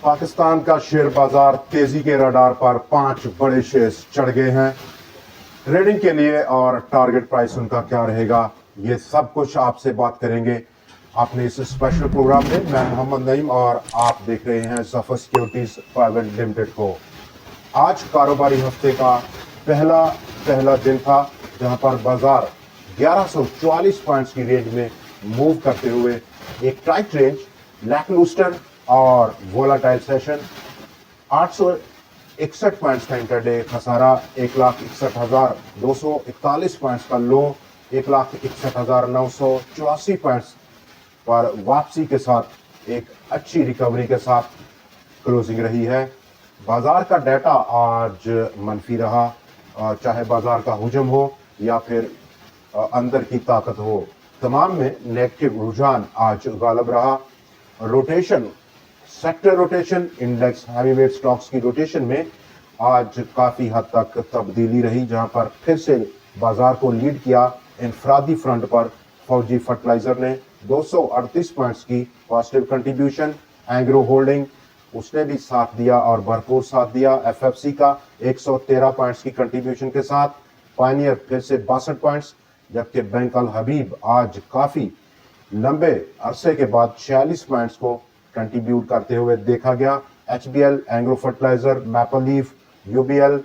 पाकिस्तान का शेयर बाजार तेजी के रडार पर 5 बड़े शेयर्स चढ़ गए हैं। ट्रेडिंग के लिए और टारगेट प्राइस उनका क्या रहेगा, ये सब कुछ आपसे बात करेंगे अपने इस स्पेशल प्रोग्राम में। मैं मोहम्मद नईम और आप देख रहे हैं ज़फर सिक्योरिटीज प्राइवेट लिमिटेड को। आज कारोबारी हफ्ते का पहला दिन था जहां पर बाजार 1144 पॉइंट्स की रेंज में मूव करते हुए एक टाइट रेंज, लैकलूस्टर और वोलाटाइल सेशन। 861 पॉइंट्स का इंटरडे खसारा, 1,61,241 पॉइंट्स का लो, 1,61,984 पॉइंट्स पर वापसी के साथ एक अच्छी रिकवरी के साथ क्लोजिंग रही है। बाजार का डाटा आज मनफी रहा, चाहे बाजार का हुजम हो या फिर अंदर की ताकत हो, तमाम में नेगेटिव रुझान आज गालिब रहा। Rotation, sector rotation, index heavyweight stocks की रोटेशन में आज काफी हद तक तब्दीली रही, जहां पर फिर से बाजार को लीड किया इंफरादी फ्रंट पर फौजी फर्टिलाइजर ने 238 पॉइंट्स की पॉजिटिव कंट्रीब्यूशन। एंग्रो होल्डिंग उसने भी साथ दिया और भरपूर साथ दिया एफएफसी का 113 पॉइंट्स की कंट्रीब्यूशन के साथ। पायनियर फिर से 62 पॉइंट्स, जबकि बैंक अल हबीब आज काफी लंबे अरसे के बाद 46 पॉइंट्स को कंट्रीब्यूट करते हुए देखा गया। HBL, Engro fertilizer, maple leaf, UBL,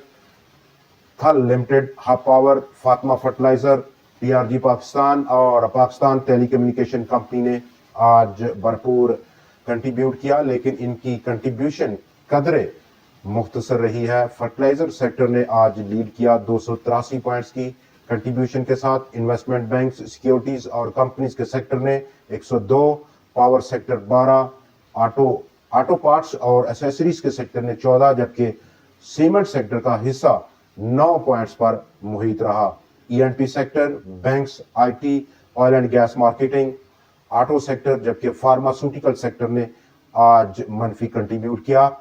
Thal limited, Hub power, Fatima fertilizer, PRG Pakistan और पाकिस्तान टेलीकम्युनिकेशन कंपनी ने आज भरपूर कंट्रीब्यूट किया, लेकिन इनकी कंट्रीब्यूशन कदरे मुख्तसर रही है। फर्टिलाइजर सेक्टर ने आज लीड किया 283 पॉइंट्स की कंट्रीब्यूशन के साथ। इन्वेस्टमेंट बैंक, सिक्योरिटीज और कंपनीज के सेक्टर ने 102, पावर सेक्टर 12, ऑटो पार्ट्स और एसेसरीज के सेक्टर ने 14, जबकि सीमेंट सेक्टर का हिस्सा 9 पॉइंट्स पर मुहित रहा। ENP sector, banks, IT, oil and gas marketing, auto sector, जबकि फार्मास्यूटिकल सेक्टर ने आज मनफी कंट्रीब्यूट किया।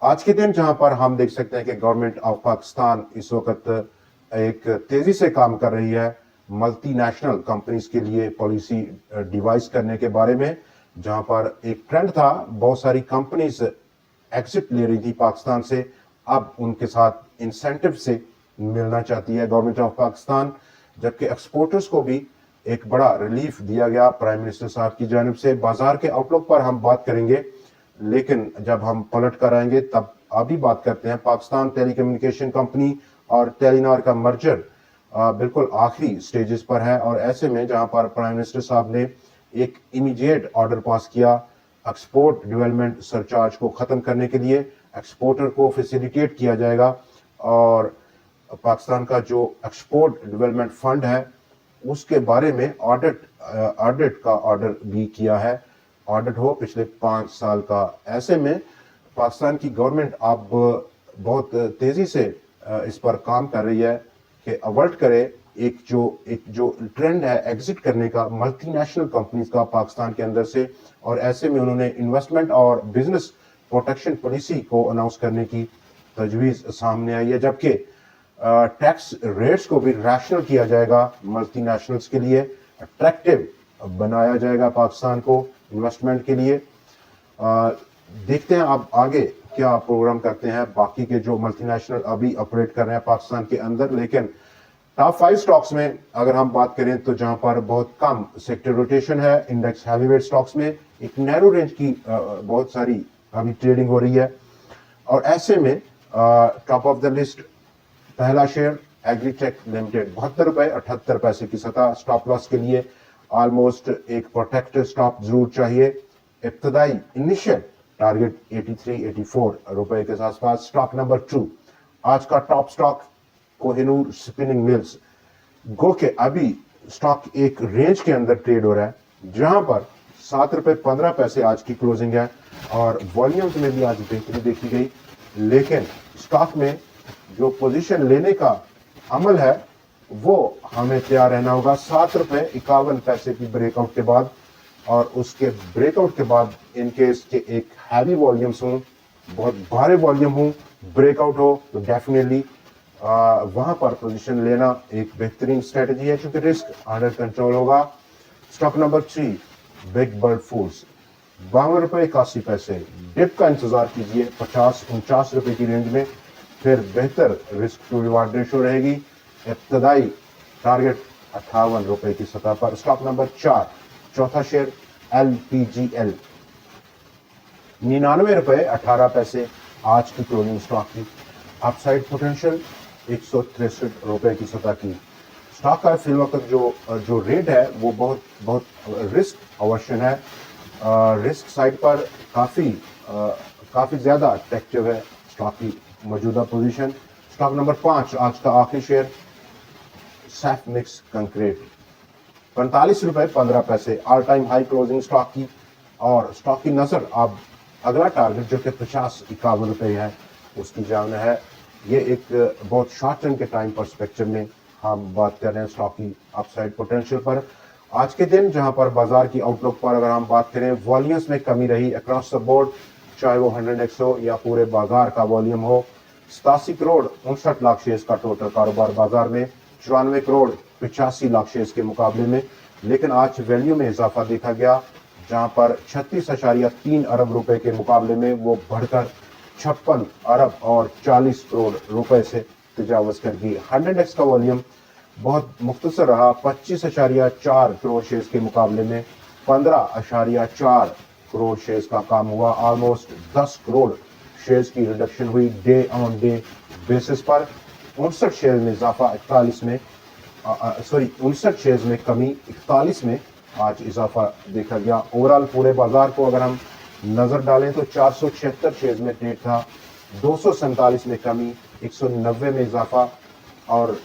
आज के दिन जहां पर हम देख सकते हैं कि गवर्नमेंट ऑफ पाकिस्तान इस वक्त एक तेजी से काम कर रही है मल्टीनेशनल कंपनीज के लिए पॉलिसी डिवाइस करने के बारे में, जहां पर एक ट्रेंड था, बहुत सारी कंपनीज एग्जिट ले रही थी पाकिस्तान से, अब उनके साथ इंसेंटिव से मिलना चाहती है गवर्नमेंट ऑफ पाकिस्तान। जबकि एक्सपोर्टर्स को भी एक बड़ा रिलीफ दिया गया प्राइम मिनिस्टर साहब की जानिब से। बाजार के आउटलुक पर हम बात करेंगे, लेकिन जब हम पलट कर आएंगे तब अभी बात करते हैं पाकिस्तान टेलीकम्युनिकेशन कंपनी और टेलीनॉर का मर्जर बिल्कुल आखिरी स्टेजेस पर है। और ऐसे में जहां पर प्राइम मिनिस्टर साहब ने एक इमीडिएट ऑर्डर पास किया एक्सपोर्ट डेवलपमेंट सरचार्ज को खत्म करने के लिए, एक्सपोर्टर को फैसिलिटेट किया जाएगा और पाकिस्तान का जो एक्सपोर्ट डेवलपमेंट फंड है उसके बारे में ऑडिट का ऑर्डर भी किया है, ऑडिट हो पिछले 5 साल का। ऐसे में पाकिस्तान की गवर्नमेंट अब बहुत तेजी से इस पर काम कर रही है कि अवॉइड करे एक जो ट्रेंड है एग्जिट करने का मल्टीनेशनल कंपनीज का पाकिस्तान के अंदर से। और ऐसे में उन्होंने इन्वेस्टमेंट और बिजनेस प्रोटेक्शन पॉलिसी को अनाउंस करने की तजवीज सामने आई है, जबकि टैक्स रेट्स को भी रैशनल किया जाएगा, मल्टीनेशनल्स के लिए अट्रैक्टिव बनाया जाएगा पाकिस्तान को इन्वेस्टमेंट के लिए। देखते हैं अब आगे क्या प्रोग्राम करते हैं बाकी के जो मल्टीनेशनल अभी ऑपरेट कर रहे हैं पाकिस्तान के अंदर। लेकिन टॉप 5 स्टॉक्स में अगर हम बात करें तो जहां पर बहुत कम सेक्टर रोटेशन है, इंडेक्स हैवीवेट स्टॉक्स में एक नैरो रेंज की बहुत सारी अभी ट्रेडिंग हो रही है। और ऐसे में टॉप ऑफ द लिस्ट पहला शेयर एग्रीटेक लिमिटेड 72 रुपए 78 पैसे की सतह। स्टॉप लॉस के लिए ऑलमोस्ट एक प्रोटेक्टेड स्टॉप जरूर चाहिए। इब्तदाई इनिशियल टारगेट 83-84 रुपए के आसपास। स्टॉक नंबर 2 आज का top stock Kohinoor spinning mills, गो के अभी स्टॉक एक रेंज के अंदर ट्रेड हो रहा है, जहां पर 7 रुपए 15 पैसे आज की क्लोजिंग है और वॉल्यूम्स में भी आज बेहतरी देखी गई। लेकिन स्टॉक में जो पोजीशन लेने का अमल है वो हमें तैयार रहना होगा 7 रुपए 51 पैसे की ब्रेकआउट के बाद। और उसके ब्रेकआउट के बाद इनकेस के एक हैवी वॉल्यूम्स हो, बहुत भारी वॉल्यूम हो, ब्रेकआउट हो, तो डेफिनेटली वहां पर पोजीशन लेना एक बेहतरीन स्ट्रेटजी है, क्योंकि रिस्क अंडर कंट्रोल होगा। Stock number 3 big bird foods 52 रुपये 81 पैसे। डिप का इंतजार कीजिए 50-49 रुपए की रेंज में, फिर बेहतर रिस्क टू रिवार्ड रेशो रहेगी। इब्तदाई टारगेट 58 रुपए की सतह पर। स्टॉक नंबर 4, चौथा शेयर LPGL, 99 रुपये 18 पैसे आज की क्लोजिंग स्टॉक की। अपसाइड पोटेंशियल 163 रुपए की सतह की। स्टॉक का फिल वक्त जो रेट है वो बहुत रिस्क अवर्शन है। रिस्क साइड पर काफी ज्यादा अट्रैक्टिव है स्टॉक की मौजूदा पोजीशन। स्टॉक नंबर 5, आज का आखिरी शेयर सैफ मिक्स कंक्रीट, 45 रुपये 15 पैसे all time high closing stock की। और स्टॉक की नजर अब अगला टारगेट जो कि 50-51 रुपए है उसकी जान है। ये एक बहुत शॉर्ट टर्म के टाइम पर्सपेक्टिव में हम बात कर रहे हैं स्टॉक की अपसाइड पोटेंशियल पर। आज के दिन जहां पर बाजार की आउटलुक पर अगर हम बात करें, वॉल्यूम्स में कमी रही अक्रॉस द बोर्ड, चाहे वो 100 हो या पूरे बाजार का वॉल्यूम हो। 87 करोड़ 59 लाख शेयर्स का टोटल कारोबार बाजार में, 94 करोड़ 85 लाख शेयर्स के मुकाबले में। लेकिन आज वैल्यू में इजाफा देखा गया, जहां पर 36.3 अरब रुपए के मुकाबले में वो बढ़कर 56 अरब और 40 करोड़ रुपए से तजावज कर गई। 100x का वॉल्यूम बहुत मुख्तसर रहा, 25.4 करोड़ शेयर्स के मुकाबले में 15.4 करोड़ शेयर्स का काम हुआ। ऑलमोस्ट 10 करोड़ शेयर्स की रिडक्शन हुई डे ऑन डे बेसिस पर। 59 शेयर में इजाफा 41 में 59 शेयर्स में कमी 41 में आज इजाफा देखा गया। ओवरऑल पूरे बाजार को अगर हम नजर डालें तो 476 शेयर्स में ट्रेड था, 247 में कमी, 190 में इजाफा और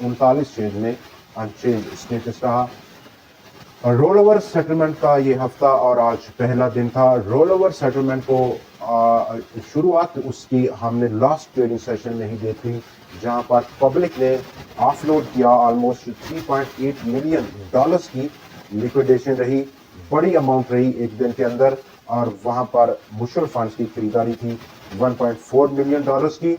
39 शेयर्स में अनचेंज स्टेटस रहा। रोल ओवर सेटलमेंट का ये हफ्ता और आज पहला दिन था। रोल ओवर सेटलमेंट को शुरुआत उसकी हमने लास्ट ट्रेडिंग सेशन में ही देखी, जहां पर पब्लिक ने ऑफलोड किया ऑलमोस्ट $3.8 मिलियन की लिक्विडेशन रही, बड़ी अमाउंट रही एक दिन के अंदर। और वहां पर म्यूचुअल फंड्स की खरीदारी थी $1.4 मिलियन की।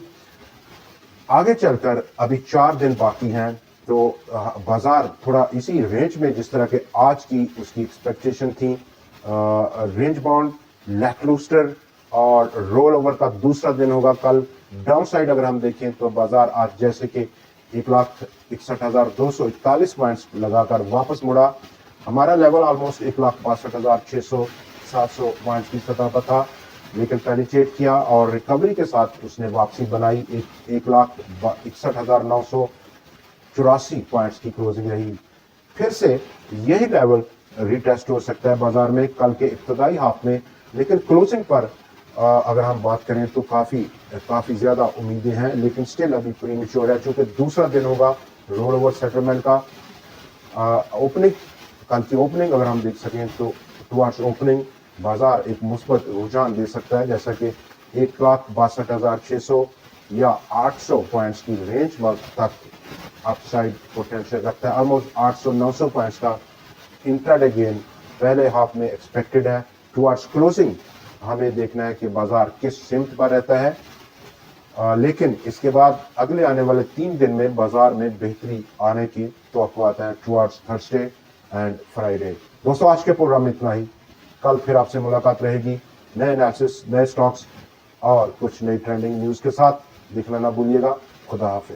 आगे चलकर अभी 4 दिन बाकी हैं, तो बाजार थोड़ा इसी रेंज में जिस तरह के आज की उसकी एक्सपेक्टेशन थी, रेंज बाउंड, लैकलूस्टर और रोल ओवर का दूसरा दिन होगा कल। डाउन साइड अगर हम देखें तो बाजार आज जैसे कि 1,61,241 पॉइंट्स लगाकर वापस मुड़ा। हमारा लेवल ऑलमोस्ट 1,62,600-700 पॉइंट्स की सतह पर था, लेकिन पेनिट्रेट किया और रिकवरी के साथ उसने वापसी बनाई। 1,61,984 पॉइंट्स की क्लोजिंग रही। फिर से यही लेवल रिटेस्ट हो सकता है बाजार में कल के इब्तदाई हाफ में, लेकिन क्लोजिंग पर अगर हम बात करें तो काफी ज्यादा उम्मीदें हैं, लेकिन स्टिल अभी प्रीमेच्योर है, चूंकि दूसरा दिन होगा रोल ओवर सेटलमेंट का। ओपनिंग, कल की ओपनिंग अगर हम देख सकें तो टुवर्ड्स ओपनिंग बाजार एक मुस्बत रुझान दे सकता है, जैसा कि 1,62,600 या 800 पॉइंट्स की रेंज तक अपसाइड पोटेंशियल रखता है। ऑलमोस्ट 800-900 पॉइंट्स का इंट्राडे गेन पहले हाफ में एक्सपेक्टेड है। टुवर्ड्स क्लोजिंग हमें देखना है कि बाजार किस सिमत पर रहता है, लेकिन इसके बाद अगले आने वाले 3 दिन में बाजार में बेहतरी आने की तवक्कुआत है टुवर्ड्स थर्सडे एंड फ्राइडे। दोस्तों, आज के प्रोग्राम में इतना ही। कल फिर आपसे मुलाकात रहेगी नए एनालिसिस, नए स्टॉक्स और कुछ नई ट्रेंडिंग न्यूज के साथ। देखना ना भूलिएगा। खुदा हाफिज।